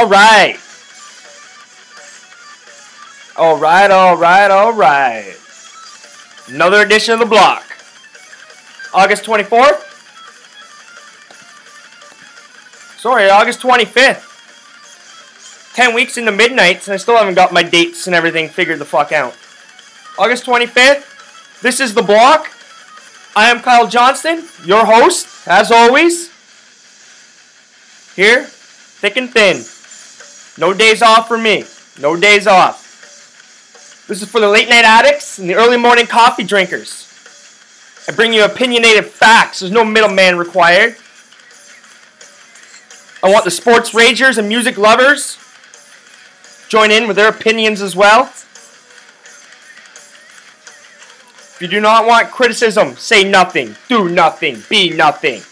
All right. All right, all right, all right. Another edition of the block. August 24th? Sorry, August 25th. 10 weeks into midnights, and I still haven't got my dates and everything figured the fuck out. August 25th. This is the block. I am Kyle Johnston, your host, as always. Here, thick and thin. No days off for me. No days off. This is for the late night addicts and the early morning coffee drinkers. I bring you opinionated facts. There's no middleman required. I want the sports ragers and music lovers join in with their opinions as well. If you do not want criticism, say nothing, do nothing, be nothing.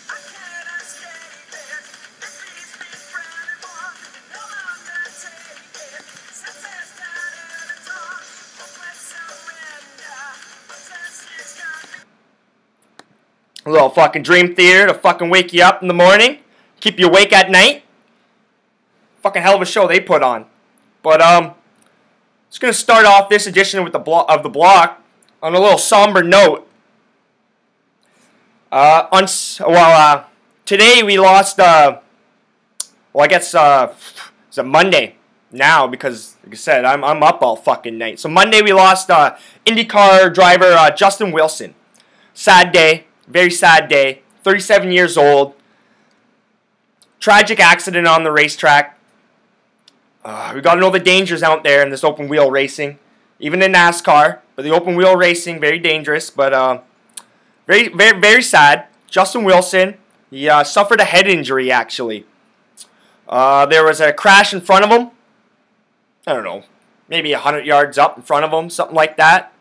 A little fucking dream theater to fucking wake you up in the morning, keep you awake at night. Fucking hell of a show they put on. But just gonna start off this edition with the block on a little somber note. Today we lost. I guess it's a Monday now because, like I said, I'm up all fucking night. So Monday we lost IndyCar driver Justin Wilson. Sad day. Very sad day. 37 years old. Tragic accident on the racetrack. We got to know the dangers out there in this open wheel racing. Even in NASCAR. But the open wheel racing, very dangerous. But very, very, very sad. Justin Wilson, he suffered a head injury, actually. There was a crash in front of him. I don't know. Maybe 100 yards up in front of him. Something like that.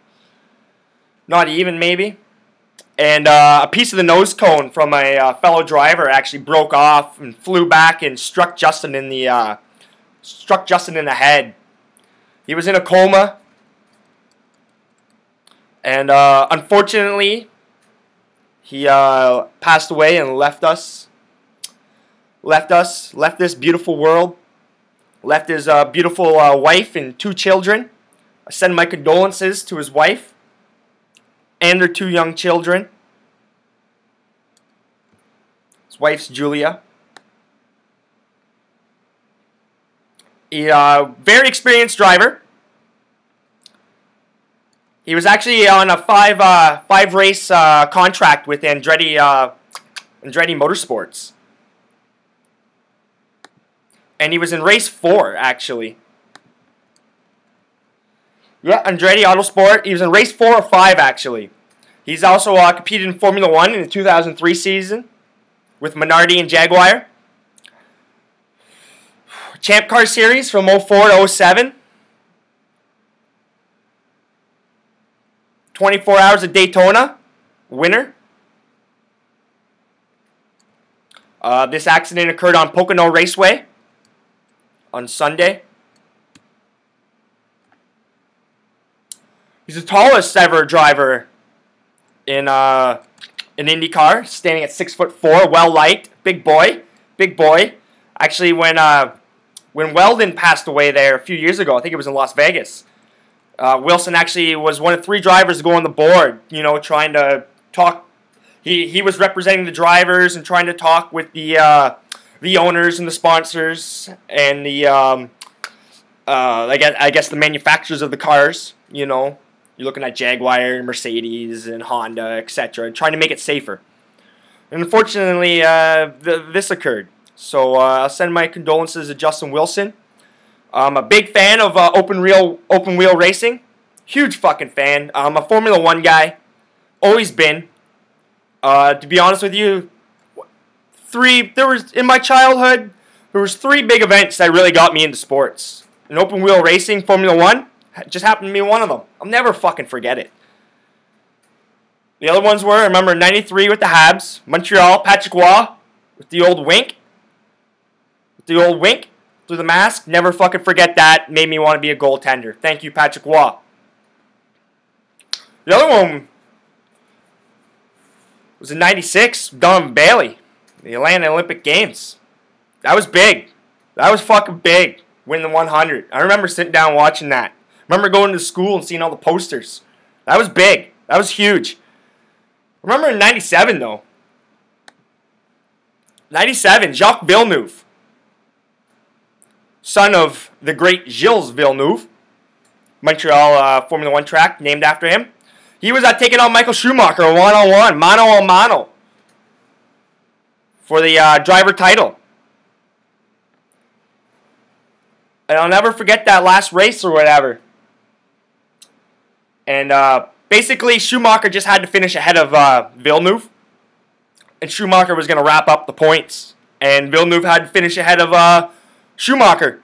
Not even, maybe. And a piece of the nose cone from a fellow driver actually broke off and flew back and struck Justin in the head. He was in a coma, and unfortunately, he passed away and left this beautiful world, left his beautiful wife and 2 children. I send my condolences to his wife and their 2 young children. His wife's Julia. He very experienced driver. He was actually on a 5 race contract with Andretti Motorsports. And he was in race 4, actually. Yeah, Andretti Autosport. He was in race 4 or 5, actually. He's also competed in Formula 1 in the 2003 season with Minardi and Jaguar. Champ Car Series from 04 to 07. 24 Hours of Daytona. Winner. This accident occurred on Pocono Raceway on Sunday. He's the tallest ever driver in IndyCar, standing at 6'4", well liked, big boy. Actually, when Weldon passed away there a few years ago, I think it was in Las Vegas, Wilson actually was one of 3 drivers to go on the board. You know, trying to talk. He was representing the drivers and trying to talk with the owners and the sponsors and the I guess the manufacturers of the cars. You know. You're looking at Jaguar, Mercedes, and Honda, etc., trying to make it safer. And unfortunately, this occurred. So I'll send my condolences to Justin Wilson. I'm a big fan of open wheel racing. Huge fucking fan. I'm a Formula 1 guy. Always been. To be honest with you, in my childhood, there was 3 big events that really got me into sports. In open wheel racing, Formula 1. Just happened to be one of them. I'll never fucking forget it. The other ones were, I remember 93 with the Habs, Montreal, Patrick Roy with the old wink. Through the mask. Never fucking forget that. Made me want to be a goaltender. Thank you, Patrick Roy. The other one was in 96, Don Bailey, the Atlanta Olympic Games. That was big. That was fucking big. Win the 100. I remember sitting down watching that. I remember going to school and seeing all the posters. That was big. That was huge. I remember in 97 though. 97, Jacques Villeneuve. Son of the great Gilles Villeneuve. Montreal Formula 1 track named after him. He was taking on Michael Schumacher one-on-one, mano-a-mano, for the driver title. And I'll never forget that last race or whatever. And basically, Schumacher just had to finish ahead of Villeneuve. And Schumacher was going to wrap up the points. And Villeneuve had to finish ahead of Schumacher.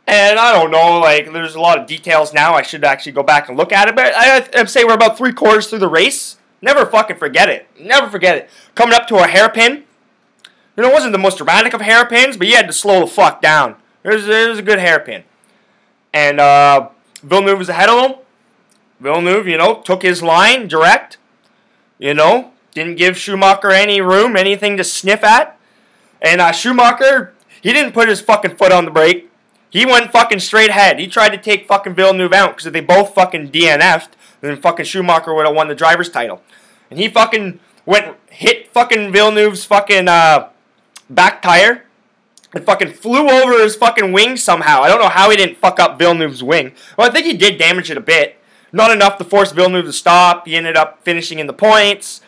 And I don't know, like, there's a lot of details now. I should actually go back and look at it. But I'd say we're about 3/4 through the race. Never fucking forget it. Never forget it. Coming up to a hairpin. You know, it wasn't the most dramatic of hairpins, but you had to slow the fuck down. It was a good hairpin. And Villeneuve was ahead of him. Villeneuve, you know, took his line direct. You know, didn't give Schumacher any room, anything to sniff at. And Schumacher, he didn't put his fucking foot on the brake. He went fucking straight ahead. He tried to take fucking Villeneuve out because if they both fucking DNF'd, then fucking Schumacher would have won the driver's title. And he fucking hit fucking Villeneuve's fucking back tire and fucking flew over his fucking wing somehow. I don't know how he didn't fuck up Villeneuve's wing. Well, I think he did damage it a bit. Not enough to force Villeneuve to stop. He ended up finishing in the points.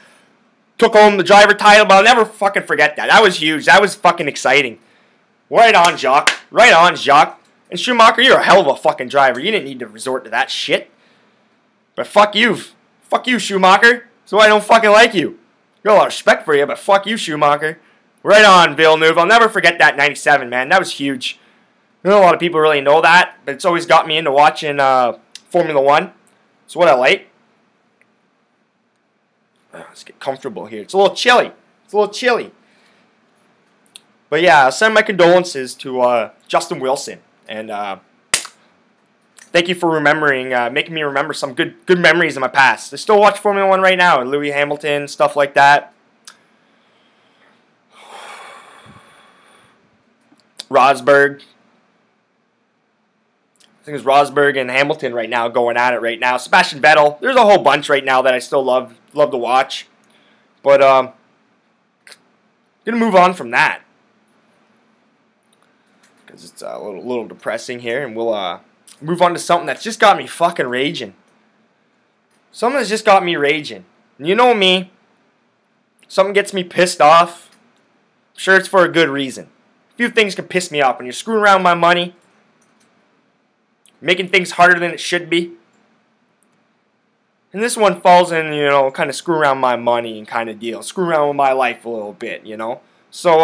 Took home the driver title, but I'll never fucking forget that. That was huge. That was fucking exciting. Right on, Jacques. Right on, Jacques. And Schumacher, you're a hell of a fucking driver. You didn't need to resort to that shit. But fuck you. Fuck you, Schumacher. So I don't fucking like you. Got a lot of respect for you, but fuck you, Schumacher. Right on, Villeneuve. I'll never forget that 97, man. That was huge. I know a lot of people really know that, but it's always got me into watching Formula 1. It's what I like. Let's get comfortable here. It's a little chilly. It's a little chilly. But yeah, I'll send my condolences to Justin Wilson. And thank you for remembering, making me remember some good memories of my past. I still watch Formula 1 right now, and Lewis Hamilton, stuff like that. Rosberg. I think it's Rosberg and Hamilton right now going at it right now. Sebastian Vettel. There's a whole bunch right now that I still love to watch. But gonna move on from that because it's a little depressing here, and we'll move on to something that's just got me fucking raging. Something that's just got me raging. And you know me. Something gets me pissed off. I'm sure it's for a good reason. A few things can piss me off when you're screwing around with my money. Making things harder than it should be. And this one falls in, you know, kind of screw around my money and kind of deal. Screw around with my life a little bit, you know. So,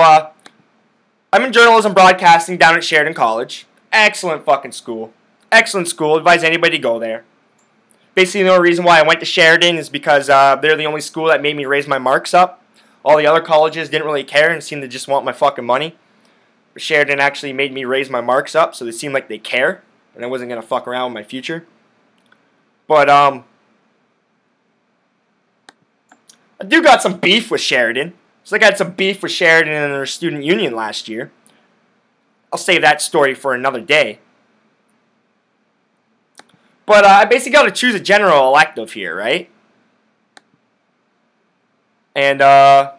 I'm in journalism broadcasting down at Sheridan College. Excellent fucking school. Excellent school. Advise anybody to go there. Basically, the only reason why I went to Sheridan is because they're the only school that made me raise my marks up. All the other colleges didn't really care and seemed to just want my fucking money. But Sheridan actually made me raise my marks up, so they seemed like they care. And I wasn't going to fuck around with my future. But, I do got some beef with Sheridan. It's like I had some beef with Sheridan and their student union last year. I'll save that story for another day. But I basically got to choose a general elective here, right? And, I'm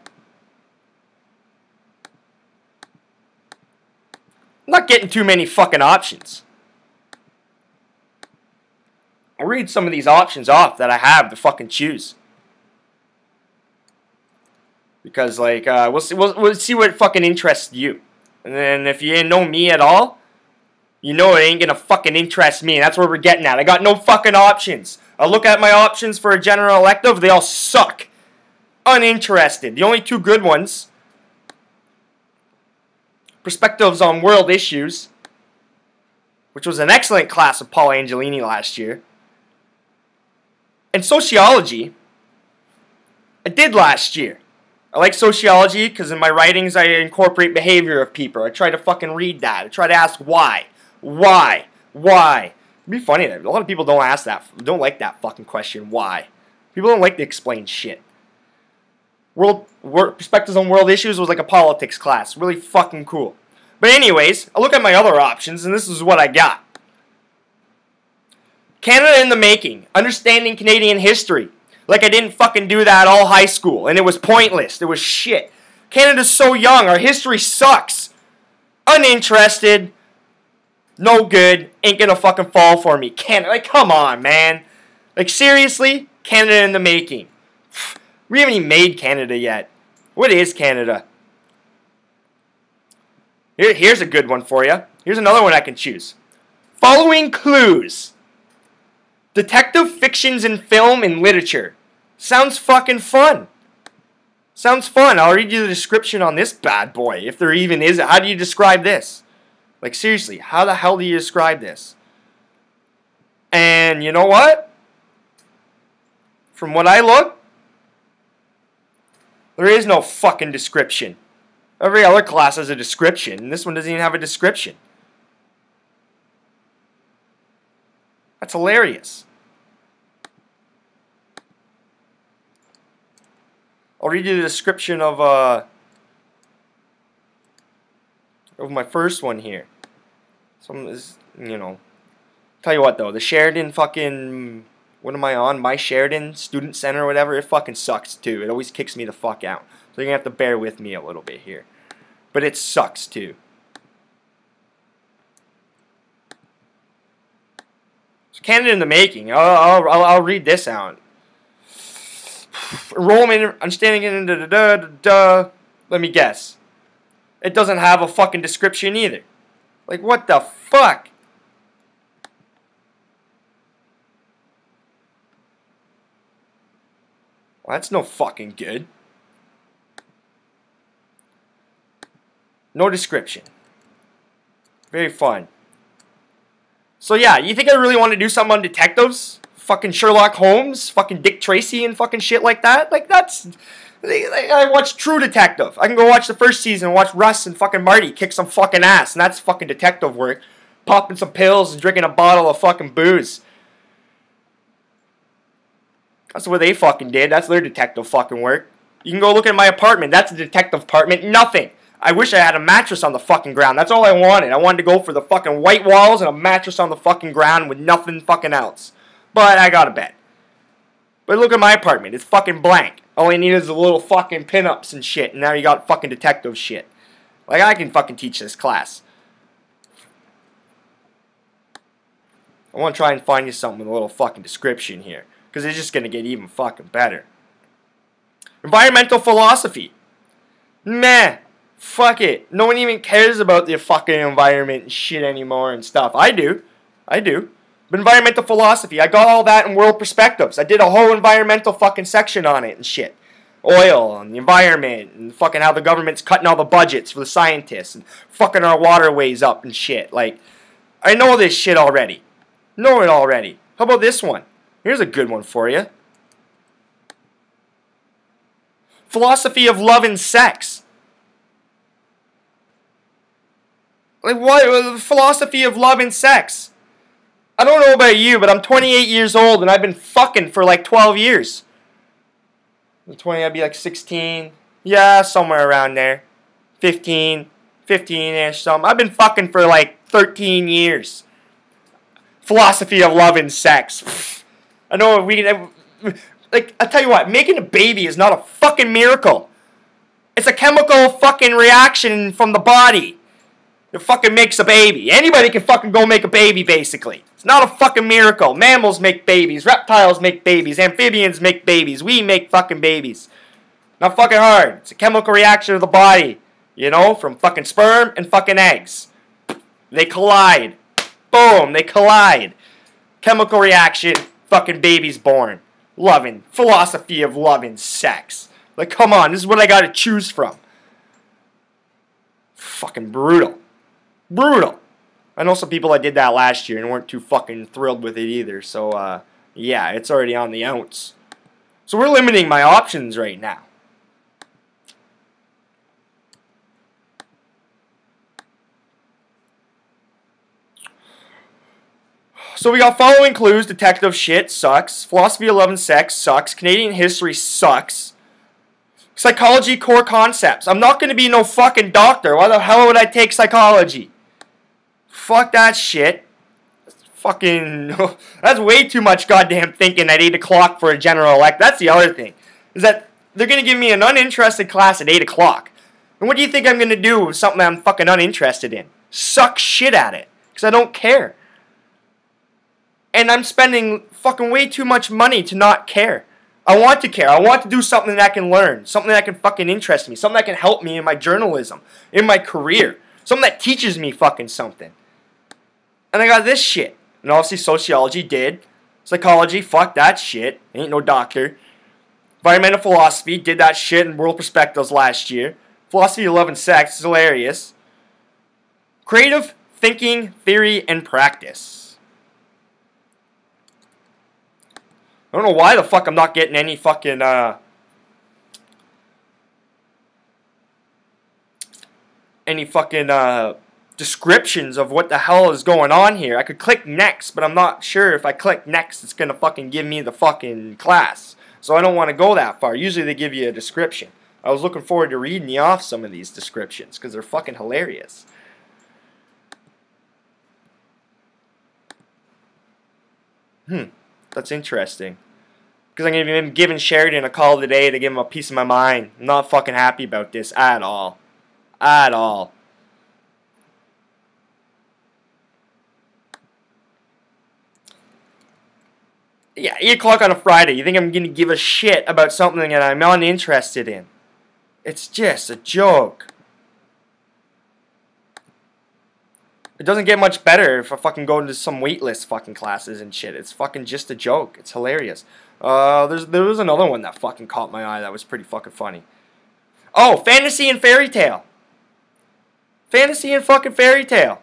not getting too many fucking options. I'll read some of these options off that I have to fucking choose. Because, like, we'll see what fucking interests you. And then if you know me at all, you know it ain't gonna fucking interest me. And that's where we're getting at. I got no fucking options. I look at my options for a general elective, they all suck. Uninterested. The only two good ones. Perspectives on World Issues, which was an excellent class of Paul Angelini last year. And Sociology, I did last year. I like sociology because in my writings I incorporate behavior of people. I try to fucking read that. I try to ask why. Why? Why? It'd be funny that a lot of people don't ask that. Don't like that fucking question. Why? People don't like to explain shit. Perspectives on World Issues was like a politics class. Really fucking cool. But anyways, I look at my other options, and this is what I got. Canada in the making. Understanding Canadian history. Like I didn't fucking do that all high school, and it was pointless. It was shit. Canada's so young. Our history sucks. Uninterested. No good. Ain't gonna fucking fall for me. Canada. Like, come on, man. Like, seriously? Canada in the making. We haven't even made Canada yet. What is Canada? Here's a good one for you. Here's another one I can choose. Following clues. Detective fictions in film and literature. Sounds fucking fun. Sounds fun. I'll read you the description on this bad boy, if there even is. How do you describe this? Like, seriously, how the hell do you describe this? And you know what? From what I look, there is no fucking description. Every other class has a description, and this one doesn't even have a description. That's hilarious. I'll read you the description of my first one here. Some is, you know. Tell you what though, the Sheridan fucking, what am I on? My Sheridan Student Center or whatever, it fucking sucks too. It always kicks me the fuck out. So you're gonna have to bear with me a little bit here. But it sucks too. So Canada in the making. I'll read this out. Enrollment, understanding it, let me guess. It doesn't have a fucking description either. Like, what the fuck? Well, that's no fucking good. No description. Very fun. So yeah, you think I really want to do something on detectives? Fucking Sherlock Holmes, fucking Dick Tracy and fucking shit like that? Like that's... I watch True Detective. I can go watch the first season and watch Russ and fucking Marty kick some fucking ass. And that's fucking detective work. Popping some pills and drinking a bottle of fucking booze. That's what they fucking did. That's their detective fucking work. You can go look at my apartment. That's a detective apartment. Nothing. I wish I had a mattress on the fucking ground. That's all I wanted. I wanted to go for the fucking white walls and a mattress on the fucking ground with nothing fucking else. But I got a bed. But look at my apartment. It's fucking blank. All I need is a little fucking pinups and shit. And now you got fucking detective shit. Like, I can fucking teach this class. I want to try and find you something with a little fucking description here. Because it's just going to get even fucking better. Environmental philosophy. Meh. Fuck it. No one even cares about the fucking environment and shit anymore and stuff. I do. I do. But environmental philosophy, I got all that in world perspectives. I did a whole environmental fucking section on it and shit. Oil and the environment and fucking how the government's cutting all the budgets for the scientists and fucking our waterways up and shit. Like, I know this shit already. Know it already. How about this one? Here's a good one for you. Philosophy of love and sex. Like, what? Philosophy of love and sex. I don't know about you, but I'm 28 years old and I've been fucking for like 12 years. 20, I'd be like 16. Yeah, somewhere around there. 15-ish, something. I've been fucking for like 13 years. Philosophy of love and sex. I know we can... Like, I tell you what, making a baby is not a fucking miracle. It's a chemical fucking reaction from the body. It fucking makes a baby. Anybody can fucking go make a baby, basically. It's not a fucking miracle. Mammals make babies. Reptiles make babies. Amphibians make babies. We make fucking babies. Not fucking hard. It's a chemical reaction of the body. You know, from fucking sperm and fucking eggs. They collide. Boom, they collide. Chemical reaction, fucking baby's born. Loving. Philosophy of love and sex. Like, come on, this is what I gotta choose from. Fucking brutal. Brutal. I know some people that did that last year and weren't too fucking thrilled with it either. So, yeah, it's already on the ounce. So we're limiting my options right now. So we got following clues. Detective shit sucks. Philosophy of love and sex sucks. Canadian history sucks. Psychology core concepts. I'm not going to be no fucking doctor. Why the hell would I take psychology? Fuck that shit. Fucking, that's way too much goddamn thinking at 8 o'clock for a general elect. That's the other thing. Is that they're going to give me an uninterested class at 8 o'clock. And what do you think I'm going to do with something I'm fucking uninterested in? Suck shit at it. Because I don't care. And I'm spending fucking way too much money to not care. I want to care. I want to do something that I can learn. Something that can fucking interest me. Something that can help me in my journalism. In my career. Something that teaches me fucking something. And I got this shit. And obviously sociology did. Psychology, fuck that shit. Ain't no doctor. Environmental philosophy, did that shit in World Perspectives last year. Philosophy of Love and Sex is hilarious. Creative thinking, theory, and practice. I don't know why the fuck I'm not getting any fucking, descriptions of what the hell is going on here. I could click next, but I'm not sure if I click next it's gonna fucking give me the fucking class. So I don't want to go that far. Usually they give you a description. I was looking forward to reading you off some of these descriptions because they're fucking hilarious. That's interesting. Because I'm going to be giving Sheridan a call today to give him a piece of my mind. I'm not fucking happy about this at all. At all. Yeah, 8 o'clock on a Friday. You think I'm going to give a shit about something that I'm uninterested in? It's just a joke. It doesn't get much better if I fucking go into some waitlist fucking classes and shit. It's fucking just a joke. It's hilarious. There was another one that fucking caught my eye that was pretty fucking funny. Oh, fantasy and fairy tale. Fantasy and fucking fairy tale.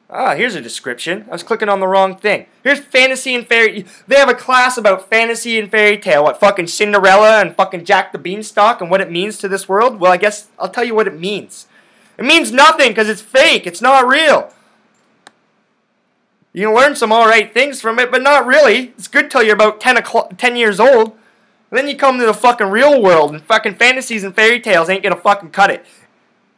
Here's a description. I was clicking on the wrong thing. Here's fantasy and fairy. They have a class about fantasy and fairy tale. What, fucking Cinderella and fucking Jack the Beanstalk and what it means to this world? Well, I guess I'll tell you what it means. It means nothing because it's fake. It's not real. You can learn some alright things from it, but not really. It's good till you're about 10 years old. And then you come to the fucking real world and fucking fantasies and fairy tales ain't gonna fucking cut it.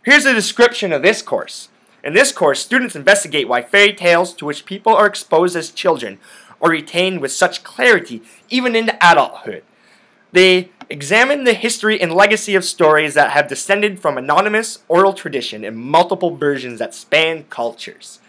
Here's a description of this course. In this course, students investigate why fairy tales to which people are exposed as children are retained with such clarity even into adulthood. They examine the history and legacy of stories that have descended from anonymous oral tradition in multiple versions that span cultures.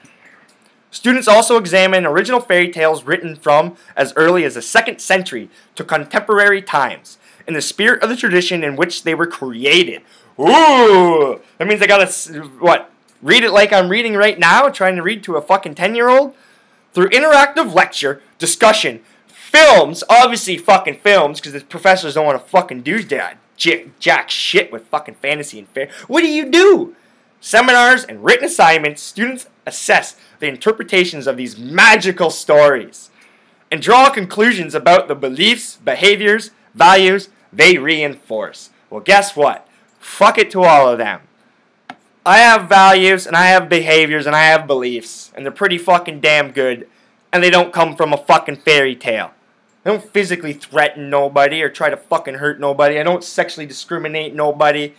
Students also examine original fairy tales written from as early as the 2nd century to contemporary times in the spirit of the tradition in which they were created. Ooh! That means I gotta, what? Read it like I'm reading right now, trying to read to a fucking 10-year-old? Through interactive lecture, discussion, films, obviously fucking films, because the professors don't want to fucking do that jack shit with fucking fantasy and fair. What do? Seminars and written assignments, students assess the interpretations of these magical stories and draw conclusions about the beliefs, behaviors, values they reinforce. Well, guess what? Fuck it to all of them. I have values, and I have behaviors, and I have beliefs, and they're pretty fucking damn good, and they don't come from a fucking fairy tale. I don't physically threaten nobody or try to fucking hurt nobody. I don't sexually discriminate nobody,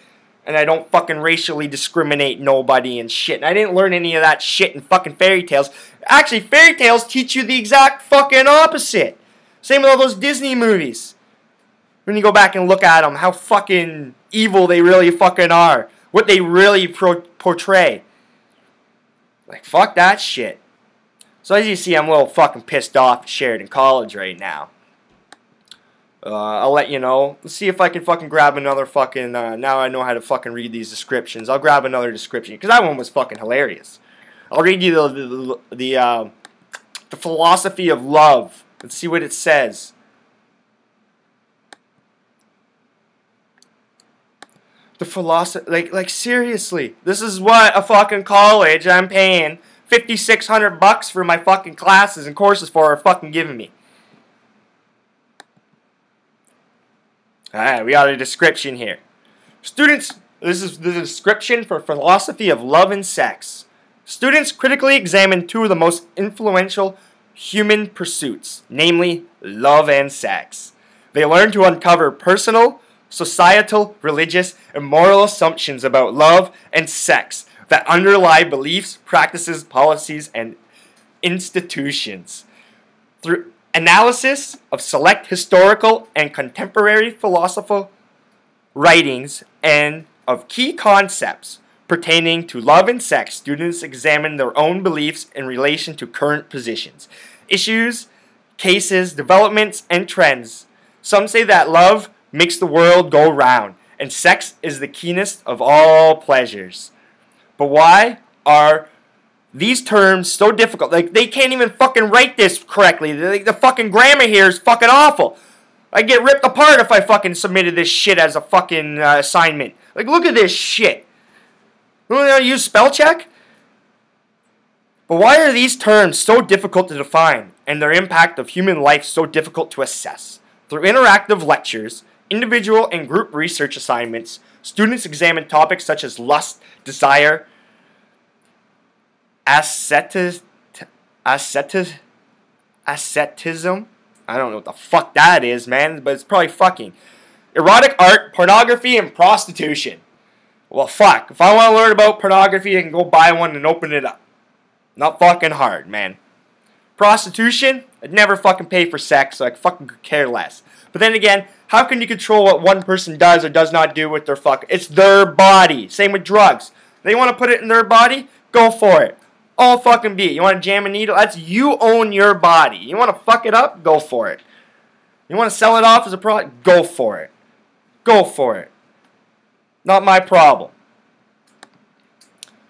and I don't fucking racially discriminate nobody and shit. And I didn't learn any of that shit in fucking fairy tales. Actually, fairy tales teach you the exact fucking opposite. Same with all those Disney movies. When you go back and look at them, how fucking evil they really fucking are. What they really portray. Like, fuck that shit. So as you see, I'm a little fucking pissed off at Sheridan College right now. I'll let you know. Let's see if I can fucking grab another fucking, now I know how to fucking read these descriptions. I'll grab another description, because that one was fucking hilarious. I'll read you the philosophy of love. Let's see what it says. The philosophy, like seriously, this is what a fucking college I'm paying $5,600 for my fucking classes and courses for are fucking giving me. Alright, we got a description here. Students, this is the description for philosophy of love and sex. Students critically examine two of the most influential human pursuits, namely love and sex. They learn to uncover personal, societal, religious, and moral assumptions about love and sex that underlie beliefs, practices, policies, and institutions. Through analysis of select historical and contemporary philosophical writings and of key concepts pertaining to love and sex, students examine their own beliefs in relation to current positions, issues, cases, developments, and trends. Some say that love makes the world go round, and sex is the keenest of all pleasures. But why are these terms so difficult? Like, they can't even fucking write this correctly. The fucking grammar here is fucking awful. I'd get ripped apart if I fucking submitted this shit as a fucking assignment. Like, look at this shit. You want to use spell check? But why are these terms so difficult to define and their impact of human life so difficult to assess? Through interactive lectures, individual and group research assignments, students examine topics such as lust, desire, asceticism. I don't know what the fuck that is, man, but it's probably fucking. Erotic art, pornography, and prostitution. Well, fuck. If I want to learn about pornography, I can go buy one and open it up. Not fucking hard, man. Prostitution, I'd never fucking pay for sex, so I fucking care less. But then again, how can you control what one person does or does not do with their fuck? It's their body. Same with drugs. They want to put it in their body? Go for it. All fucking be it. You want to jam a needle? That's you own your body. You want to fuck it up? Go for it. You want to sell it off as a product? Go for it. Go for it. Not my problem.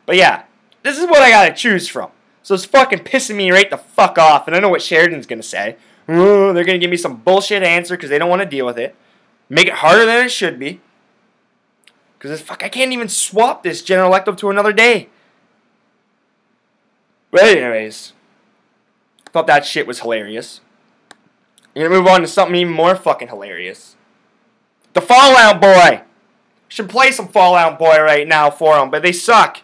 But yeah, this is what I gotta choose from. So it's fucking pissing me right the fuck off. And I know what Sheridan's gonna say. Oh, they're gonna give me some bullshit answer because they don't want to deal with it. Make it harder than it should be. Because fuck, I can't even swap this general elective to another day. But anyways, thought that shit was hilarious. I'm gonna move on to something even more fucking hilarious. The Fallout Boy. Should play some Fallout Boy right now for them, but they suck.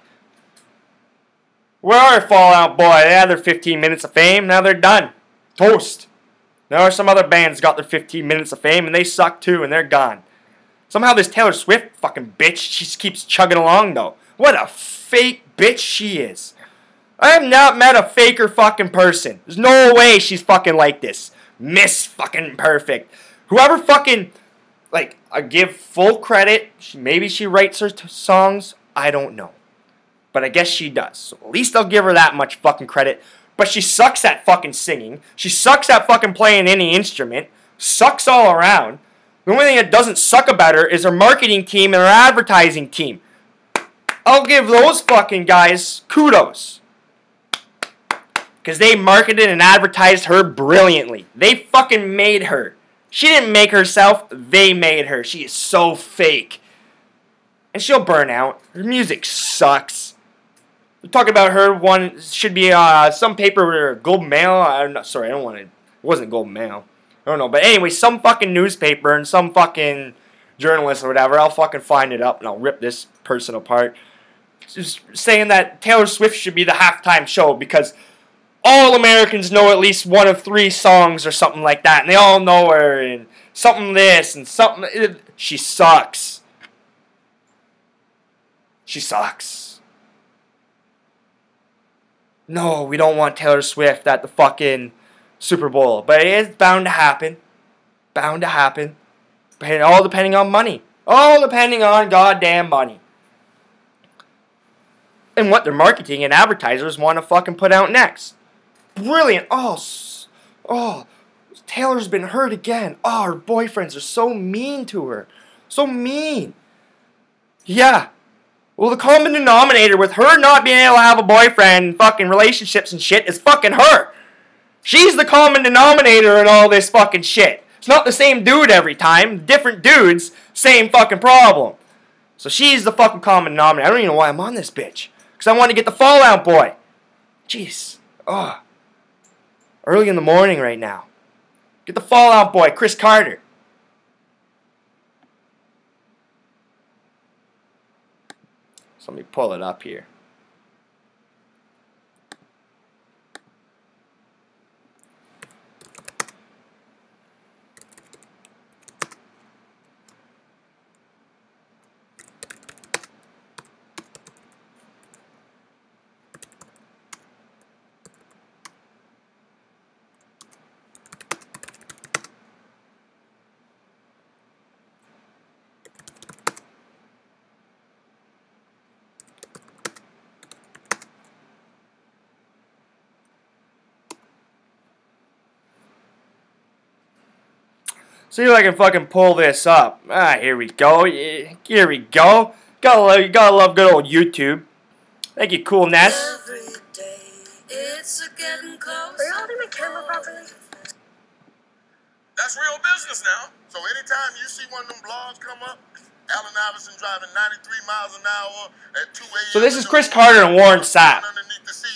Where are Fallout Boy? They had their 15 minutes of fame, now they're done. Toast. There are some other bands got their 15 minutes of fame, and they suck too, and they're gone. Somehow this Taylor Swift fucking bitch, she just keeps chugging along though. What a fake bitch she is. I have not met a faker fucking person. There's no way she's fucking like this. Miss fucking perfect. Whoever fucking, like, I give full credit. Maybe she writes her songs. I don't know. But I guess she does. So at least I'll give her that much fucking credit. But she sucks at fucking singing. She sucks at fucking playing any instrument. Sucks all around. The only thing that doesn't suck about her is her marketing team and her advertising team. I'll give those fucking guys kudos. Because they marketed and advertised her brilliantly. They fucking made her. She didn't make herself. They made her. She is so fake. And she'll burn out. Her music sucks. We're talking about her. One should be some paper, Globe Mail. I'm not sorry. I don't want to. It wasn't Globe Mail. I don't know. But anyway, some fucking newspaper and some fucking journalist or whatever. I'll fucking find it up and I'll rip this person apart. Just saying that Taylor Swift should be the halftime show because all Americans know at least one of 3 songs or something like that. And they all know her and something this and something. She sucks. She sucks. No, we don't want Taylor Swift at the fucking Super Bowl. But it is bound to happen. Bound to happen. All depending on money. All depending on goddamn money. And what their marketing and advertisers want to fucking put out next. Brilliant. Oh, Taylor's been hurt again. Oh, her boyfriends are so mean to her. So mean. Yeah. Well, the common denominator with her not being able to have a boyfriend, fucking relationships and shit is fucking her. She's the common denominator in all this fucking shit. It's not the same dude every time. Different dudes, same fucking problem. So she's the fucking common denominator. I don't even know why I'm on this bitch. Because I want to get the Fallout Boy. Jeez. Oh. Early in the morning right now. Get the Fallout Boy, Chris Carter. So let me pull it up here. See if I can fucking pull this up. Ah, here we go. Here we go. Gotta love good old YouTube. Thank you, coolness. It's getting close. Are you holding the camera properly? That's real business now. So anytime you see one of them blogs come up, Allen Iverson driving 93 miles an hour at 2 a.m. So this is Chris Carter and Warren Sapp.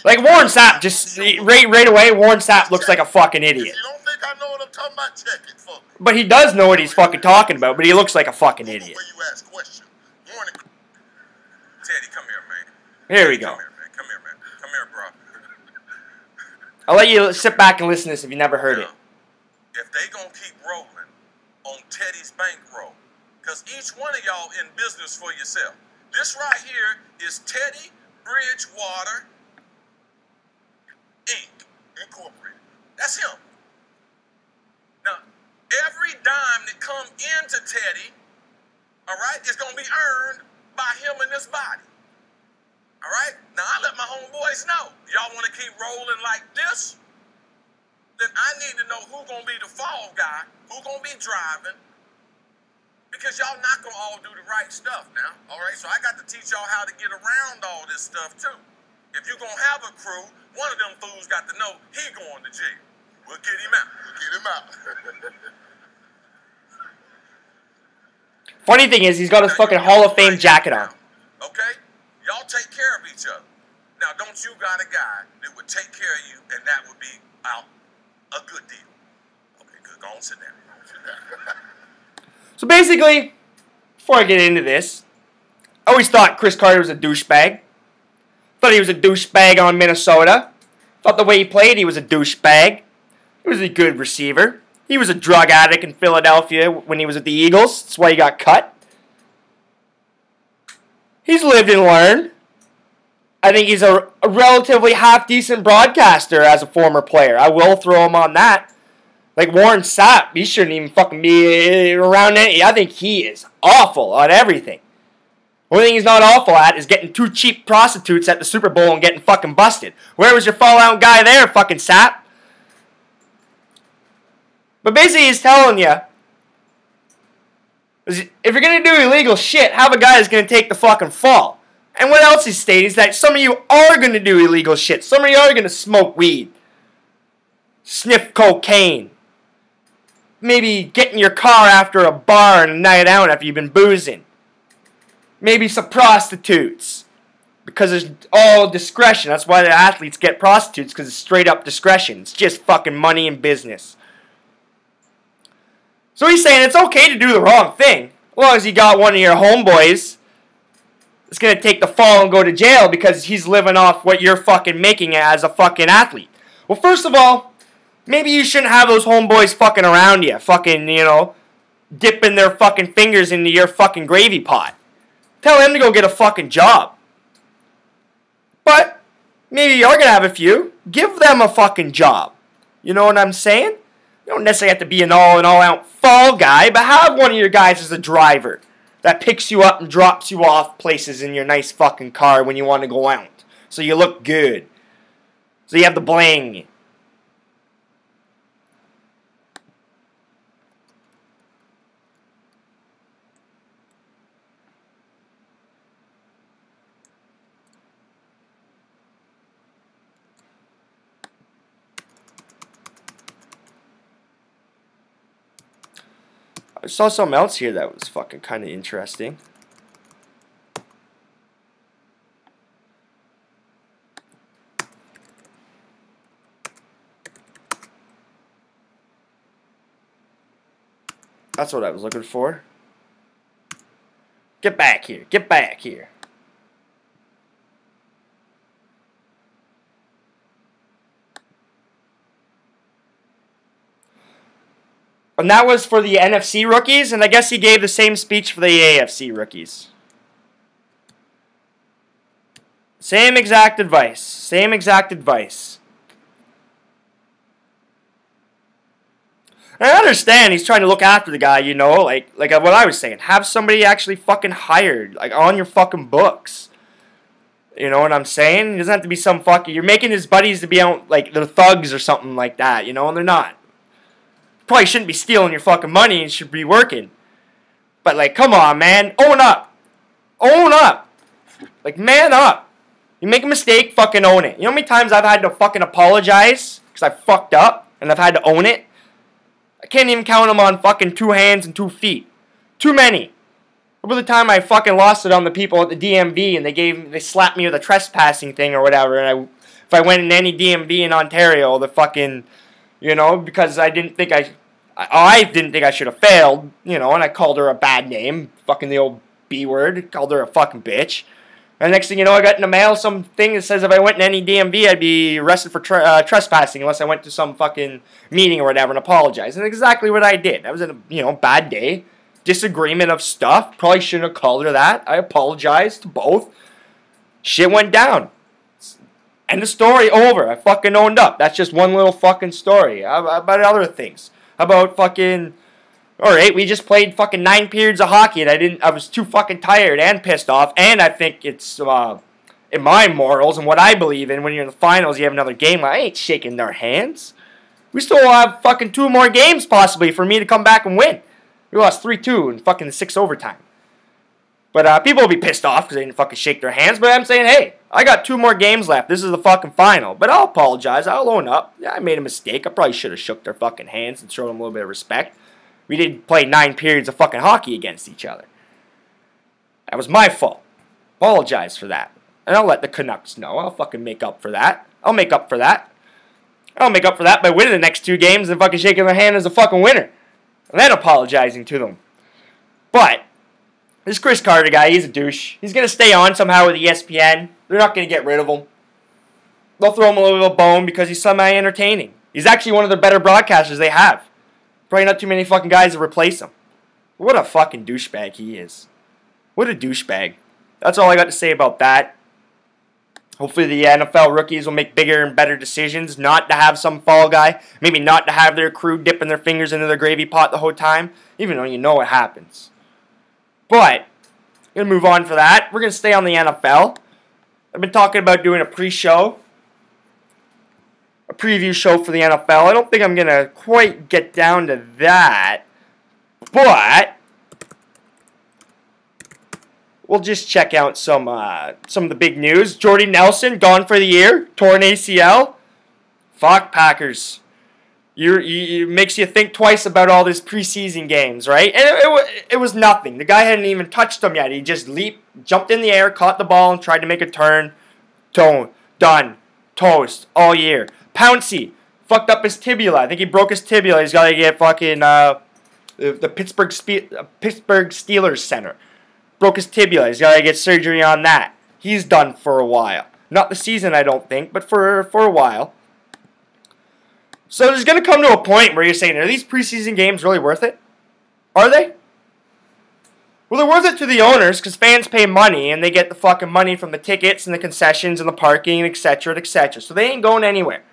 Like Warren Sapp, just right away, Warren Sapp looks like a fucking idiot. You don't think I know what I'm talking about? Check it for me. But he does know what he's fucking talking about, but he looks like a fucking idiot. Where you ask questions. Warren, Teddy, come here, man. Here we go. Come here, man. Come here, man. Come here, bro. I'll let you sit back and listen to this if you never heard it. If they gonna keep rolling on Teddy's bankroll, because each one of y'all in business for yourself. This right here is Teddy Bridgewater Inc. Incorporated. That's him. Now, every dime that come into Teddy, all right, is gonna be earned by him and this body. All right? Now, I let my homeboys know. Y'all want to keep rolling like this? Then I need to know who's going to be the fall guy, who's going to be driving, because y'all not going to all do the right stuff now. All right? So I got to teach y'all how to get around all this stuff, too. If you're going to have a crew, one of them fools got to know he going to jail. We'll get him out. We'll get him out. Funny thing is, he's got his fucking Hall of Fame jacket on. Okay? Y'all take care of each other. Now, don't you got a guy that would take care of you, and that would be out a good deal? Okay, good. Go on, sit down. Go on, sit down. So basically, before I get into this, I always thought Chris Carter was a douchebag. Thought he was a douchebag on Minnesota. Thought the way he played, he was a douchebag. He was a good receiver. He was a drug addict in Philadelphia when he was at the Eagles. That's why he got cut. He's lived and learned. I think he's a relatively half-decent broadcaster as a former player. I will throw him on that. Like Warren Sapp, he shouldn't even fucking be around any. I think he is awful on everything. Only thing he's not awful at is getting 2 cheap prostitutes at the Super Bowl and getting fucking busted. Where was your fallout guy there, fucking Sapp? But basically he's telling you, if you're going to do illegal shit, have a guy that's going to take the fucking fall. And what else he's stating is that some of you are going to do illegal shit. Some of you are going to smoke weed. Sniff cocaine. Maybe get in your car after a bar and a night out after you've been boozing. Maybe some prostitutes. Because it's all discretion. That's why the athletes get prostitutes, because it's straight up discretion. It's just fucking money and business. So he's saying it's okay to do the wrong thing, as long as you got one of your homeboys that's going to take the fall and go to jail because he's living off what you're fucking making as a fucking athlete. Well, first of all, maybe you shouldn't have those homeboys fucking around you, fucking, you know, dipping their fucking fingers into your fucking gravy pot. Tell him to go get a fucking job. But maybe you're going to have a few. Give them a fucking job. You know what I'm saying? You don't necessarily have to be an all-out fall guy, but have one of your guys as a driver that picks you up and drops you off places in your nice fucking car when you want to go out. So you look good. So you have the bling. I saw something else here that was fucking kind of interesting. That's what I was looking for. Get back here. Get back here. And that was for the NFC rookies, and I guess he gave the same speech for the AFC rookies. Same exact advice. Same exact advice. And I understand he's trying to look after the guy, you know, like what I was saying. Have somebody actually fucking hired, like on your fucking books. You know what I'm saying? It doesn't have to be some fucking... You're making his buddies to be out, like, they're thugs or something like that, you know, and they're not. probably shouldn't be stealing your fucking money and should be working. But, like, come on, man. Own up. Own up. Like, man up. You make a mistake, fucking own it. You know how many times I've had to fucking apologize because I fucked up and I've had to own it? I can't even count them on fucking 2 hands and 2 feet. Too many. Remember the time I fucking lost it on the people at the DMV and they slapped me with a trespassing thing or whatever, and if I went in any DMV in Ontario, the fucking, you know, because I didn't think I should have failed, you know, and I called her a bad name, fucking the old B word, called her a fucking bitch. And the next thing you know, I got in the mail something that says if I went in any DMV, I'd be arrested for trespassing unless I went to some fucking meeting or whatever and apologized. And exactly what I did. That was a, you know, bad day. Disagreement of stuff. Probably shouldn't have called her that. I apologized to both. Shit went down. End of story, over. I fucking owned up. That's just one little fucking story. About other things. About fucking... Alright, we just played fucking 9 periods of hockey and I was too fucking tired and pissed off. And I think it's in my morals and what I believe in, when you're in the finals, you have another game. I ain't shaking their hands. We still have fucking 2 more games possibly for me to come back and win. We lost 3-2 in fucking 6 overtime. But people will be pissed off because they didn't fucking shake their hands. But I'm saying, hey, I got 2 more games left. This is the fucking final. But I'll apologize. I'll own up. Yeah, I made a mistake. I probably should have shook their fucking hands and showed them a little bit of respect. We did play 9 periods of fucking hockey against each other. That was my fault. Apologize for that. And I'll let the Canucks know. I'll fucking make up for that. I'll make up for that. I'll make up for that by winning the next 2 games and fucking shaking their hand as a fucking winner. And then apologizing to them. But this Chris Carter guy, he's a douche. He's going to stay on somehow with ESPN. They're not going to get rid of him. They'll throw him a little bone because he's semi-entertaining. He's actually one of the better broadcasters they have. Probably not too many fucking guys to replace him. What a fucking douchebag he is. What a douchebag. That's all I got to say about that. Hopefully the NFL rookies will make bigger and better decisions, not to have some fall guy, maybe not to have their crew dipping their fingers into their gravy pot the whole time, even though you know what happens. But, we're going to move on for that. We're going to stay on the NFL. I've been talking about doing a pre-show, a preview show for the NFL. I don't think I'm going to quite get down to that, but we'll just check out some of the big news. Jordy Nelson, gone for the year. Torn ACL. Fuck Packers. It makes you think twice about all these preseason games, right? And it was nothing. The guy hadn't even touched them yet. He just jumped in the air, caught the ball, and tried to make a turn. Done. Toast. All year. Pouncey. Fucked up his tibia. I think he broke his tibia. He's got to get fucking the Pittsburgh Steelers center. Broke his tibia. He's got to get surgery on that. He's done for a while. Not the season, I don't think, but for a while. So there's going to come to a point where you're saying, are these preseason games really worth it? Are they? Well, they're worth it to the owners because fans pay money and they get the fucking money from the tickets and the concessions and the parking, etc., etc. So they ain't going anywhere.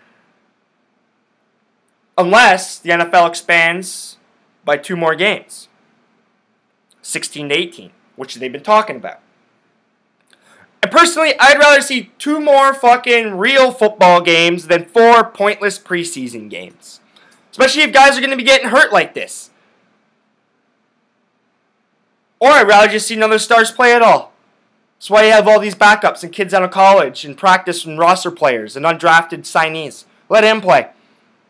Unless the NFL expands by 2 more games. 16 to 18. Which they've been talking about. And personally, I'd rather see 2 more fucking real football games than 4 pointless preseason games. Especially if guys are going to be getting hurt like this. Or I'd rather just see none of the stars play at all. That's why you have all these backups and kids out of college and practice and roster players and undrafted signees. Let him play.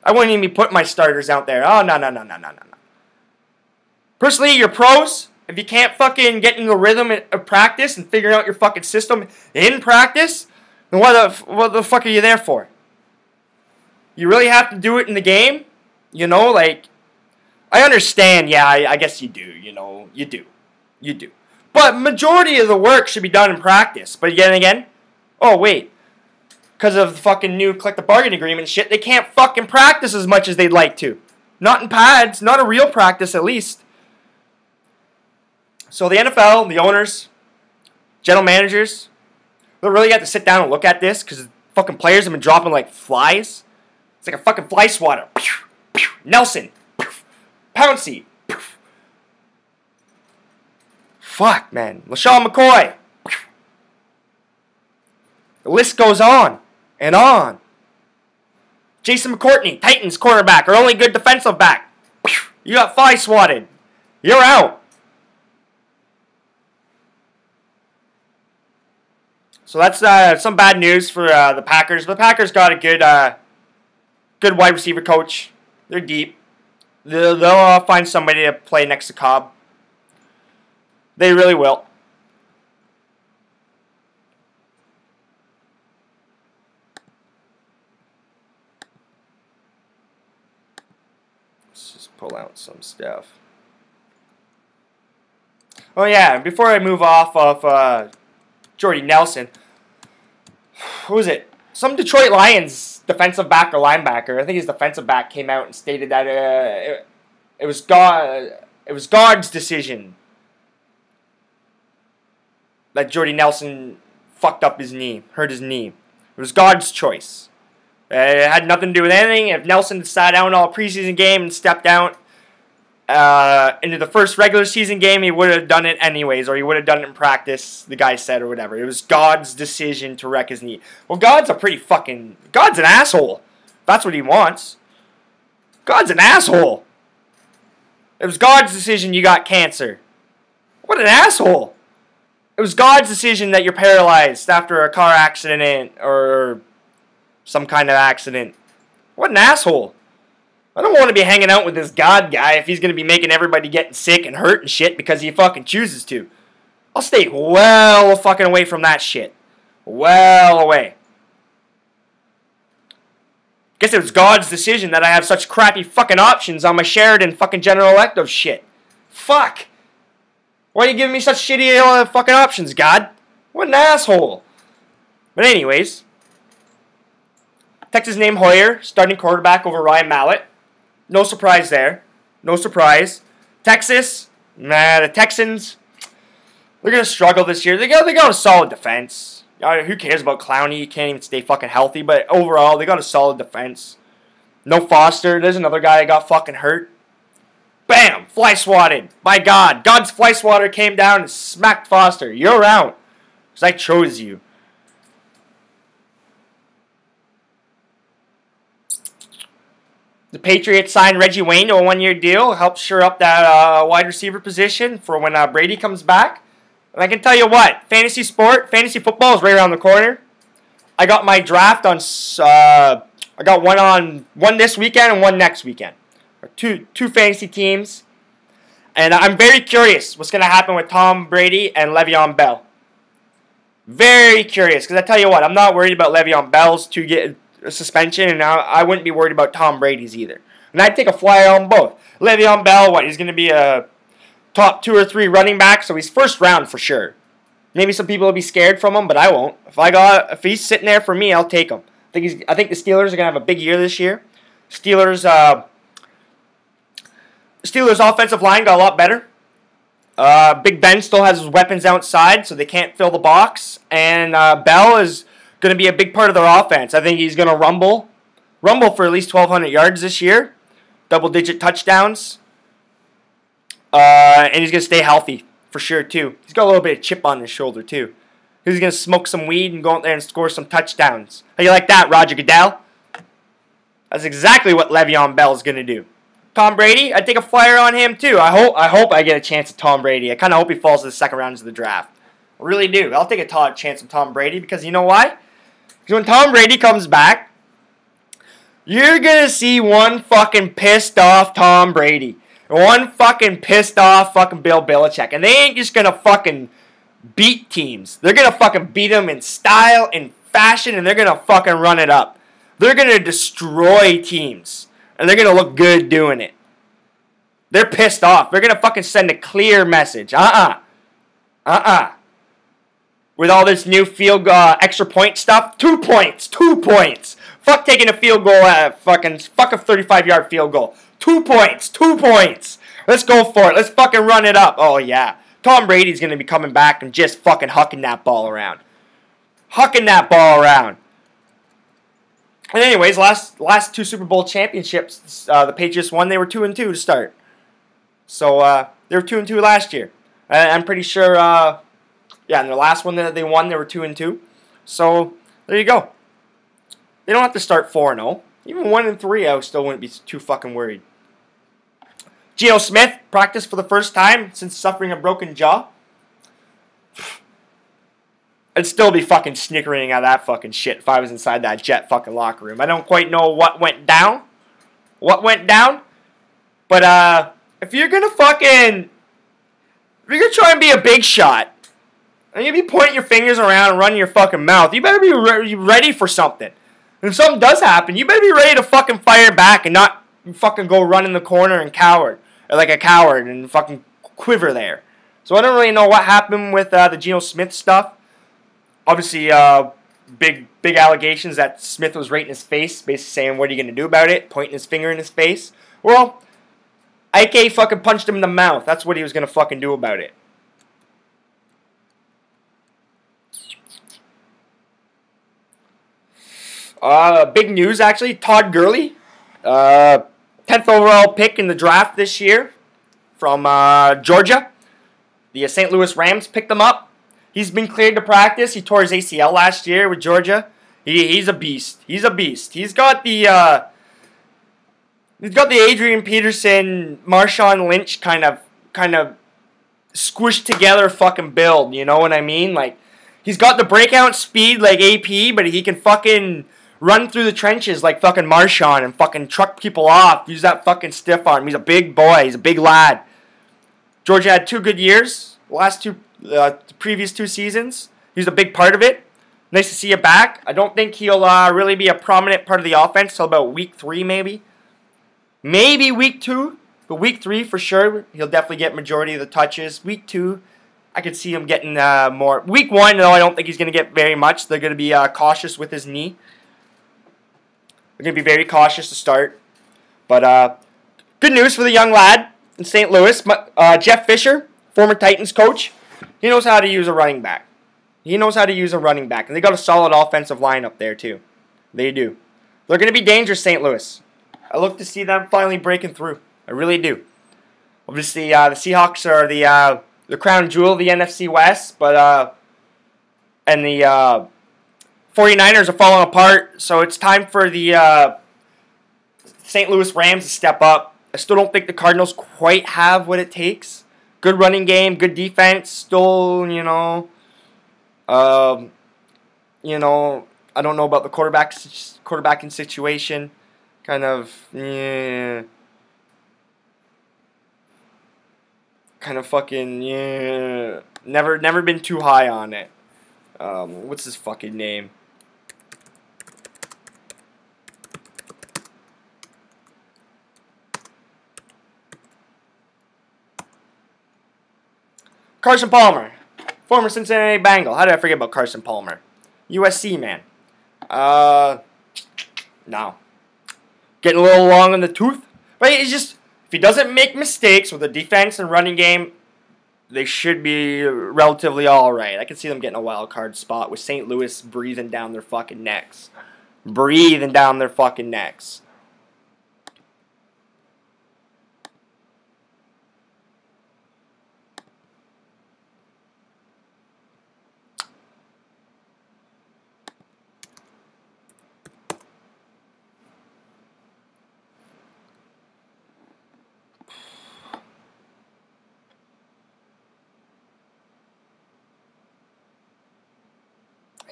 I wouldn't even be putting my starters out there. Oh, no. Personally, your pros... If you can't fucking get in the rhythm of practice and figuring out your fucking system in practice, then what the fuck are you there for? You really have to do it in the game? You know, like, I understand, yeah, I guess you do, you know, you do. But majority of the work should be done in practice. But again, oh wait, because of the fucking new collective bargaining agreement and shit, they can't fucking practice as much as they'd like to. Not in pads, not a real practice at least. So the NFL, the owners, general managers, they really have to sit down and look at this because fucking players have been dropping like flies. It's like a fucking fly swatter. Nelson. Pouncey. Fuck, man. LaShawn McCoy. The list goes on and on. Jason McCourtney, Titans cornerback, our only good defensive back. You got fly swatted. You're out. So that's some bad news for the Packers. But the Packers got a good wide receiver coach. They're deep. They'll find somebody to play next to Cobb. They really will. Let's just pull out some stuff. Oh yeah, before I move off of Jordy Nelson, who was it? Some Detroit Lions defensive back or linebacker, I think his defensive back, came out and stated that it was God's decision that Jordy Nelson fucked up his knee, hurt his knee. It was God's choice. It had nothing to do with anything. If Nelson had sat down all preseason game and stepped out into the first regular season game, he would have done it anyways, or he would have done it in practice, the guy said, or whatever. It was God's decision to wreck his knee. Well, God's an asshole. That's what he wants. God's an asshole. It was God's decision you got cancer. What an asshole. It was God's decision that you're paralyzed after a car accident or some kind of accident. What an asshole. I don't want to be hanging out with this God guy if he's going to be making everybody getting sick and hurt and shit because he fucking chooses to. I'll stay well fucking away from that shit. Well away. Guess it was God's decision that I have such crappy fucking options on my Sheridan fucking General Elective shit. Fuck. Why are you giving me such shitty fucking options, God? What an asshole. But anyways, Texas named Hoyer starting quarterback over Ryan Mallett. No surprise there. No surprise. Texas, the Texans, they're going to struggle this year. They got a solid defense. Who cares about Clowney? He can't even stay fucking healthy. But overall, they got a solid defense. No Foster. There's another guy that got fucking hurt. Bam! Fly swatted. My God. God's fly swatter came down and smacked Foster. You're out. Because I chose you. The Patriots signed Reggie Wayne to a one-year deal. Help shore up that wide receiver position for when Brady comes back. And I can tell you what. Fantasy football is right around the corner. I got my draft on... I got one this weekend and one next weekend. Two fantasy teams. And I'm very curious what's going to happen with Tom Brady and Le'Veon Bell. Very curious. Because I tell you what, I'm not worried about Le'Veon Bell's to get a suspension. And I wouldn't be worried about Tom Brady's either. And I'd take a flyer on both. Le'Veon Bell, he's going to be a top 2 or 3 running back. So he's first round for sure. Maybe some people will be scared from him, but I won't. If he's sitting there for me, I'll take him. I think the Steelers are going to have a big year this year. Steelers offensive line got a lot better. Big Ben still has his weapons outside, so they can't fill the box. And Bell is going to be a big part of their offense. I think he's going to rumble for at least 1,200 yards this year. Double-digit touchdowns. And he's going to stay healthy for sure, too. He's got a little bit of chip on his shoulder, too. He's going to smoke some weed and go out there and score some touchdowns. How you like that, Roger Goodell? That's exactly what Le'Veon Bell is going to do. Tom Brady, I'd take a flyer on him too. I hope I get a chance at Tom Brady. I kind of hope he falls to the second rounds of the draft. I really do. I'll take a chance at Tom Brady because you know why? Because when Tom Brady comes back, you're going to see one fucking pissed off Tom Brady. One fucking pissed off fucking Bill Belichick. And they ain't just going to fucking beat teams. They're going to fucking beat them in style, in fashion, and they're going to fucking run it up. They're going to destroy teams. And they're going to look good doing it. They're pissed off. They're going to fucking send a clear message. With all this new field extra point stuff. 2 points. 2 points. Fuck taking a field goal fuck a 35-yard field goal. 2 points. 2 points. Let's go for it. Let's fucking run it up. Oh, yeah. Tom Brady's going to be coming back and just fucking hucking that ball around. Hucking that ball around. And anyways, last 2 Super Bowl championships, the Patriots won. They were 2-2 to start. So they were 2-2 last year. I'm pretty sure. In the last one that they won, they were 2-2. So there you go. They don't have to start 4-0. Even 1-3, I still wouldn't be too fucking worried. Geno Smith practiced for the first time since suffering a broken jaw. I'd still be fucking snickering at that fucking shit if I was inside that Jet fucking locker room. I don't quite know what went down. But if you're gonna try and be a big shot, and you be pointing your fingers around and running your fucking mouth, you better be ready for something. And if something does happen, you better be ready to fucking fire back and not fucking go run in the corner and coward. Or like a coward and fucking quiver there. So I don't really know what happened with the Geno Smith stuff. Obviously, big allegations that Smith was right in his face, basically saying, what are you going to do about it? Pointing his finger in his face. Well, Ike fucking punched him in the mouth. That's what he was going to fucking do about it. Big news, actually. Todd Gurley, 10th overall pick in the draft this year from Georgia. The St. Louis Rams picked him up. He's been cleared to practice. He tore his ACL last year with Georgia. He's a beast. He's a beast. He's got the Adrian Peterson, Marshawn Lynch kind of squished together fucking build. You know what I mean? Like, he's got the breakout speed like AP, but he can fucking run through the trenches like fucking Marshawn and fucking truck people off. Use that fucking stiff arm. He's a big boy. He's a big lad. Georgia had 2 good years. The previous 2 seasons. He was a big part of it. Nice to see you back. I don't think he'll really be a prominent part of the offense till about week 3 maybe. Maybe week 2. But week 3 for sure. He'll definitely get majority of the touches. Week 2, I could see him getting more. Week 1, though, I don't think he's going to get very much. They're going to be cautious with his knee. They're going to be very cautious to start. But good news for the young lad in St. Louis. Jeff Fisher, former Titans coach. He knows how to use a running back. And they got a solid offensive line up there, too. They do. They're going to be dangerous, St. Louis. I look to see them finally breaking through. I really do. Obviously, the Seahawks are the crown jewel of the NFC West, but and the 49ers are falling apart, so it's time for the St. Louis Rams to step up. I still don't think the Cardinals quite have what it takes. Good running game, good defense, still, I don't know about the quarterbacking situation. Kind of fucking, never been too high on it. What's his fucking name? Carson Palmer, former Cincinnati Bengal. How did I forget about Carson Palmer? USC man. No. Getting a little long in the tooth. But it's just, if he doesn't make mistakes with the defense and running game, they should be relatively alright. I can see them getting a wild card spot with St. Louis breathing down their fucking necks.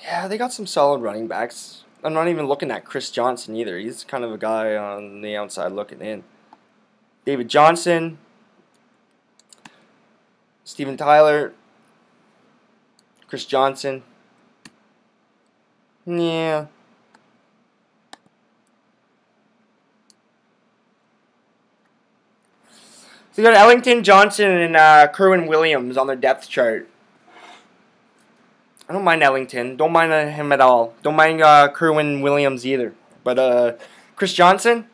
Yeah, they got some solid running backs. I'm not even looking at Chris Johnston either. He's kind of a guy on the outside looking in. David Johnson, Steven Tyler, Chris Johnson. Yeah. So you got Ellington, Johnson, and Kerwin Williams on their depth chart. I don't mind Ellington. Don't mind him at all. Don't mind Kerwin Williams either. But Chris Johnson,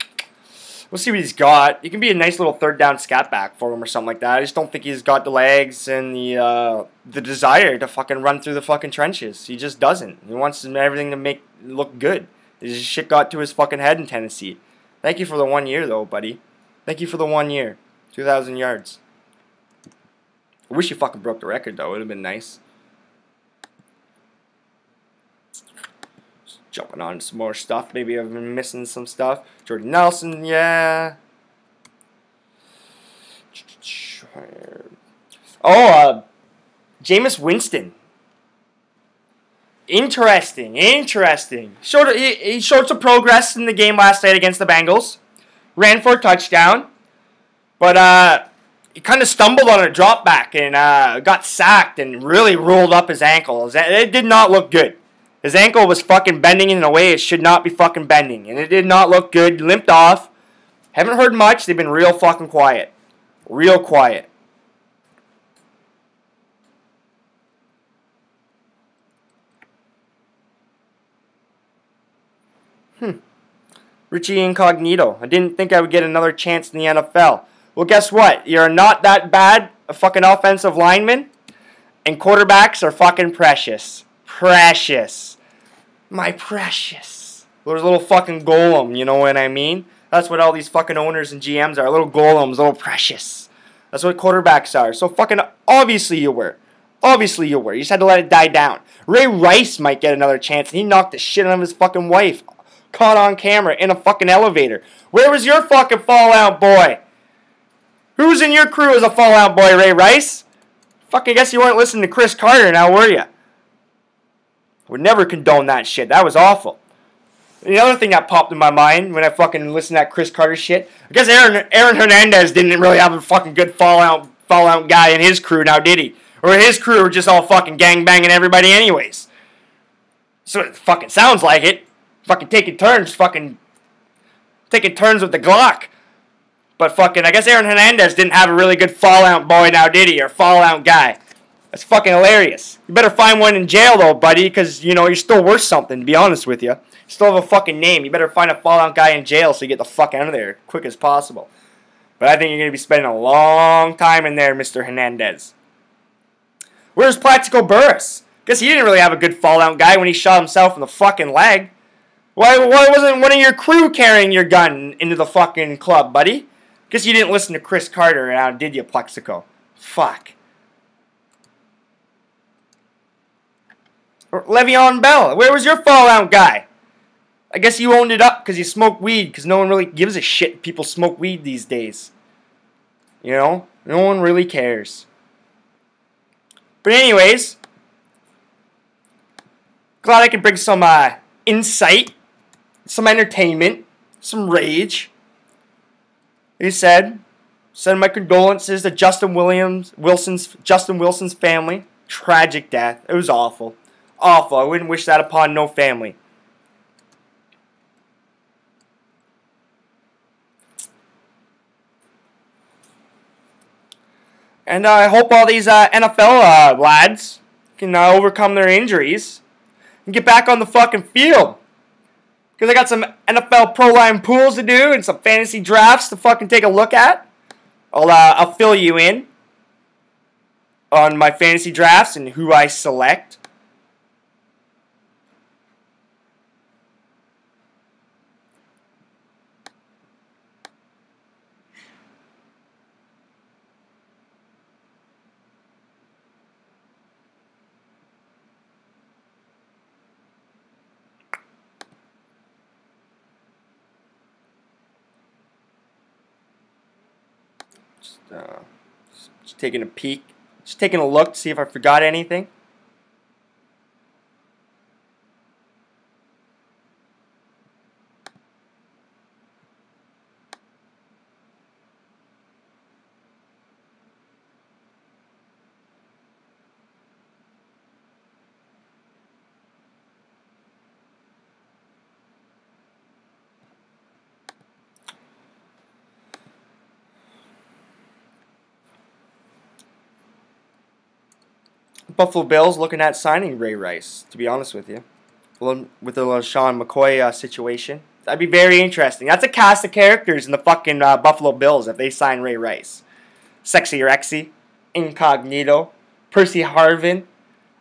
we'll see what he's got. He can be a nice little third down scat back for him or something like that. I just don't think he's got the legs and the desire to fucking run through the fucking trenches. He just doesn't. He wants everything to look good. His shit got to his fucking head in Tennessee. Thank you for the 1 year, though, buddy. Thank you for the 1 year. 2,000 yards. I wish you fucking broke the record, though. It would have been nice. Jumping on some more stuff. Maybe I've been missing some stuff. Jordan Nelson, yeah. Oh, Jameis Winston. Interesting. He showed some progress in the game last night against the Bengals. Ran for a touchdown. But he kind of stumbled on a drop back and got sacked and really rolled up his ankle. It did not look good. His ankle was fucking bending in a way it should not be fucking bending. And it did not look good. Limped off. Haven't heard much. They've been real fucking quiet. Real quiet. Richie Incognito. I didn't think I would get another chance in the NFL. Well, guess what? You're not that bad a fucking offensive lineman. And quarterbacks are fucking precious. Precious. My precious. There's a little fucking golem, you know what I mean? That's what all these fucking owners and GMs are. Little golems, little precious. That's what quarterbacks are. So fucking obviously you were. Obviously you were. You just had to let it die down. Ray Rice might get another chance, and he knocked the shit out of his fucking wife. Caught on camera in a fucking elevator. Where was your fucking fallout boy? Who's in your crew as a fallout boy, Ray Rice? Fucking guess you weren't listening to Chris Carter now, were you? Would never condone that shit. That was awful. The other thing that popped in my mind when I fucking listened to that Chris Carter shit, I guess Aaron Hernandez didn't really have a fucking good fallout guy in his crew now, did he? Or his crew were just all fucking gangbanging everybody anyways. So it fucking sounds like it. Fucking taking turns with the Glock. But fucking, I guess Aaron Hernandez didn't have a really good fallout boy now, did he? Or fallout guy. That's fucking hilarious. You better find one in jail though, buddy, because, you know, you're still worth something, to be honest with you. You still have a fucking name. You better find a fallout guy in jail so you get the fuck out of there as quick as possible. But I think you're going to be spending a long time in there, Mr. Hernandez. Where's Plaxico Burress? Guess he didn't really have a good fallout guy when he shot himself in the fucking leg. Why wasn't one of your crew carrying your gun into the fucking club, buddy? Guess you didn't listen to Chris Carter now, did you, Plaxico? Fuck. Le'Veon Bell, where was your fallout guy? I guess you owned it up because you smoke weed, because no one really gives a shit if people smoke weed these days. You know? No one really cares. But anyways, glad I could bring some insight, some entertainment, some rage. Like I said, send my condolences to Justin Wilson's family. Tragic death. It was awful. Awful. I wouldn't wish that upon no family. And I hope all these NFL lads can overcome their injuries and get back on the fucking field. Because I got some NFL Pro Line pools to do and some fantasy drafts to fucking take a look at. I'll fill you in on my fantasy drafts and who I select. Just taking a peek. Just taking a look to see if I forgot anything. Buffalo Bills looking at signing Ray Rice, to be honest with you. With the LaShawn McCoy situation. That'd be very interesting. That's a cast of characters in the fucking Buffalo Bills if they sign Ray Rice. Sexy Rexy, Incognito, Percy Harvin,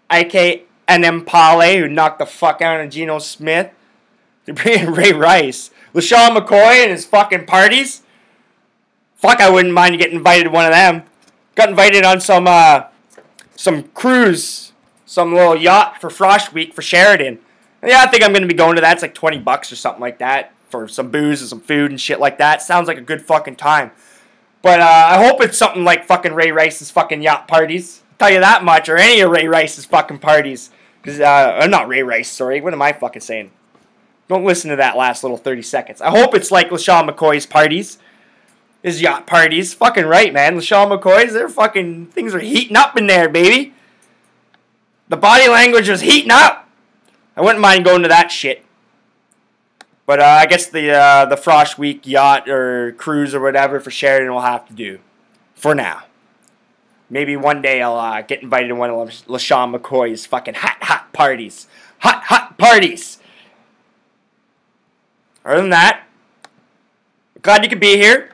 Ike Enempale, who knocked the fuck out of Geno Smith. They're bringing Ray Rice. LaShawn McCoy and his fucking parties. Fuck, I wouldn't mind getting invited to one of them. Got invited on some cruise, some little yacht for Frost Week for Sheridan. Yeah, I think I'm going to be going to that. It's like $20 or something like that for some booze and some food and shit like that. Sounds like a good fucking time. But I hope it's something like fucking Ray Rice's fucking yacht parties. I'll tell you that much, or any of Ray Rice's fucking parties. Because, I'm not Ray Rice, sorry. What am I fucking saying? Don't listen to that last little 30 seconds. I hope it's like LaShawn McCoy's parties. His yacht parties. Fucking right, man. LaShawn McCoy's, they're fucking, things are heating up in there, baby. The body language was heating up. I wouldn't mind going to that shit. But I guess the Frosh Week yacht or cruise or whatever for Sheridan will have to do. For now. Maybe one day I'll get invited to one of LaShawn McCoy's fucking hot parties. Hot parties! Other than that, glad you could be here.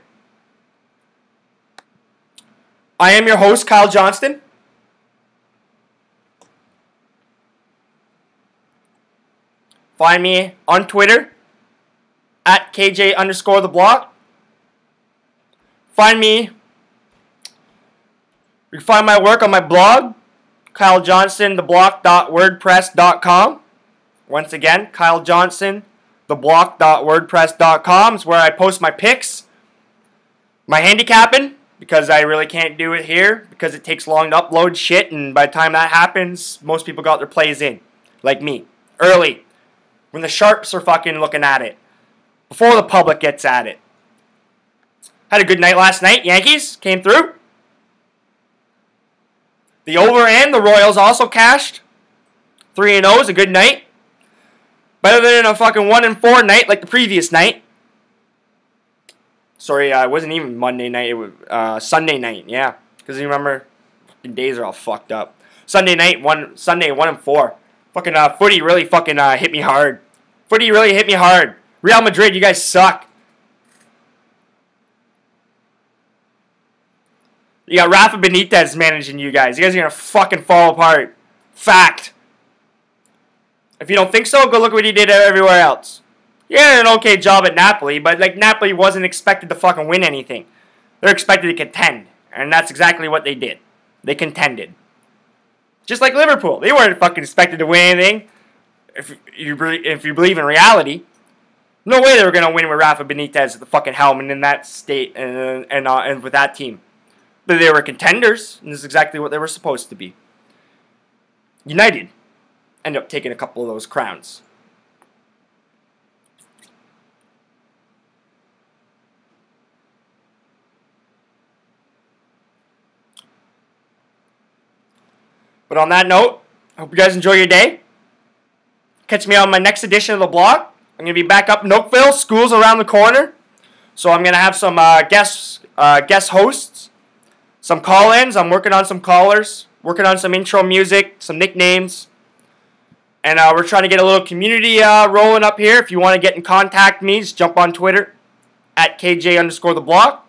I am your host, Kyle Johnston. Find me on Twitter at KJ_the_blog. You can find my work on my blog, KyleJohnstonTheBlock.wordpress.com. Once again, KyleJohnstonTheBlock.wordpress.com is where I post my pics, my handicapping, because I really can't do it here, because it takes long to upload shit, and by the time that happens, most people got their plays in, like me, early, when the sharps are fucking looking at it. Before the public gets at it. Had a good night last night. Yankees came through. The over and the Royals also cashed. 3-0 is a good night. Better than a fucking 1-4 night like the previous night. Sorry, it wasn't even Monday night. It was Sunday night. Yeah, because you remember, fucking days are all fucked up. Sunday 1-4. Fucking footy really fucking hit me hard. Footy really hit me hard. Real Madrid, you guys suck. You got Rafa Benitez managing you guys. You guys are going to fucking fall apart. Fact. If you don't think so, go look what he did everywhere else. He had an okay job at Napoli, but like Napoli wasn't expected to fucking win anything. They're expected to contend. And that's exactly what they did. They contended. Just like Liverpool. They weren't fucking expected to win anything. If you believe in reality. No way they were going to win with Rafa Benitez at the fucking helm and in that state and with that team. But they were contenders, and this is exactly what they were supposed to be. United ended up taking a couple of those crowns. But on that note, I hope you guys enjoy your day. Catch me on my next edition of the blog. I'm going to be back up in Oakville. School's around the corner. So I'm going to have some guest hosts, some call-ins. I'm working on some callers, working on some intro music, some nicknames. And we're trying to get a little community rolling up here. If you want to get in contact with me, just jump on Twitter at KJ_the_blog.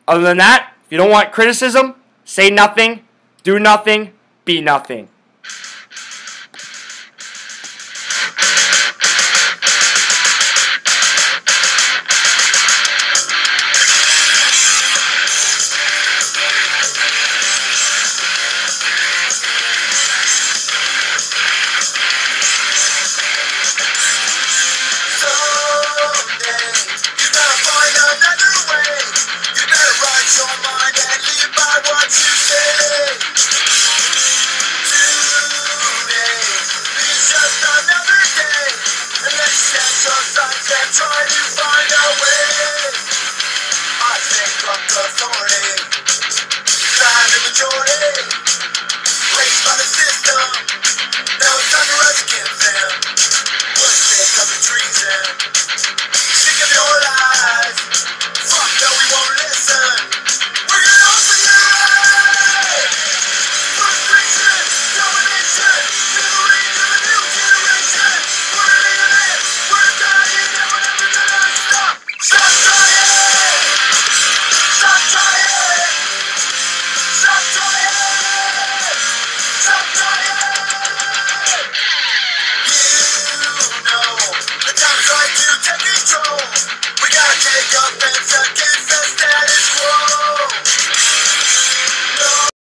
Other than that, if you don't want criticism, say nothing, do nothing, be nothing. Raised by the system, now it's time to rise against them.